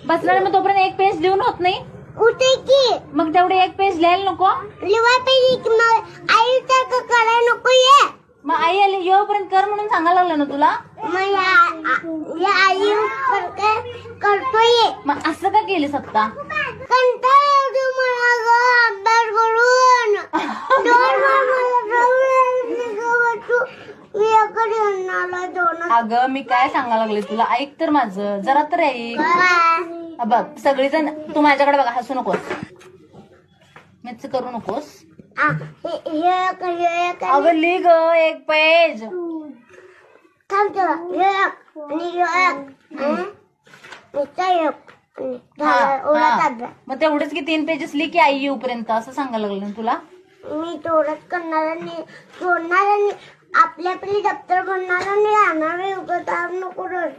बसणार मग तोपर्यंत एक पेज लिहून होत नाही उठे की मग तेवढे एक पेज लिहायला नको लिवाय पाहिजे मग आई सारखं करायला नको ये मग आई आली येऊपर्यंत कर म्हणून सांगायला लागलं ना तुला मग या आई करतोय मग असं का केलीस आत्ता कंटाळा येतो मला ग अभ्यास करून अगं मी काय सांगायला लागले तुला ऐक तर माझं जरा तर ऐक बघ सगळीजण तू माझ्याकडे बघा हसू नकोस मीच करू नकोस अगं लिह ग एक पेज मग तेवढंच की 3 पेजेस लिह की आई येऊपर्यंत असं सांगायला लागलं ना तुला मी तेवढंच करणार आणि सोडणार आणि आपल्या आपली दप्तर भरणार आणि राहणार नको रोज